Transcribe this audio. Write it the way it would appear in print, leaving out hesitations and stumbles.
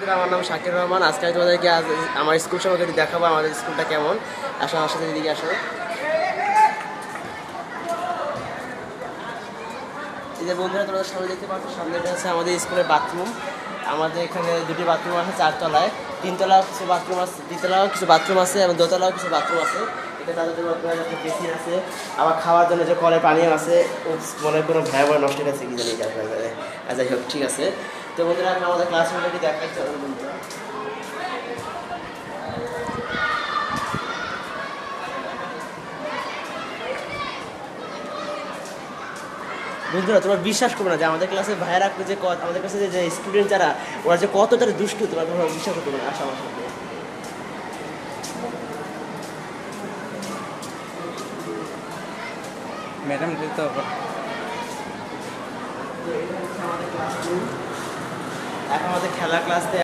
আমার নাম শাকির রহমান। আজকে আমি তোমাদেরকে আমার স্কুল সম্পর্কে দেখাবো, আমাদের স্কুলটা কেমন। আসো আমার সাথে, এদিকে আসো। এই যে বন্ধুরা, তোমরা সামনে দেখতে পাচ্ছ, সামনে এটা হচ্ছে আমাদের স্কুলের বাথরুম। আমাদের এখানে দুটি বাথরুম আছে, 4 তলায়। 3 তলাও কিছু বাথরুম আছে, 2 তলাও কিছু বাথরুম আছে এবং 2 তলাও কিছু বাথরুম আছে। এটা তাদের জন্য একটা বেসিন আছে, আবার খাওয়ার জন্য যে কলের পানিও আছে। মনে হয় কোনো ভয়াবহ নষ্ট গেছে কি জানি, যাই হোক, ঠিক আছে। তো বন্ধুরা, এখন আমাদের ক্লাসরুমটা দেখাচ্ছি বন্ধুরা। বন্ধুরা, তোমরা বিশ্বাস করবে না যে আমাদের ক্লাসে ভাইয়েরা যে আমাদের কাছে যে স্টুডেন্ট যারা, ওরা যে কতটা দুষ্টু, তোমরা বিশ্বাস করবে না। আসা আমার সাথে। ম্যাডাম তো এখন আমাদের খেলা ক্লাস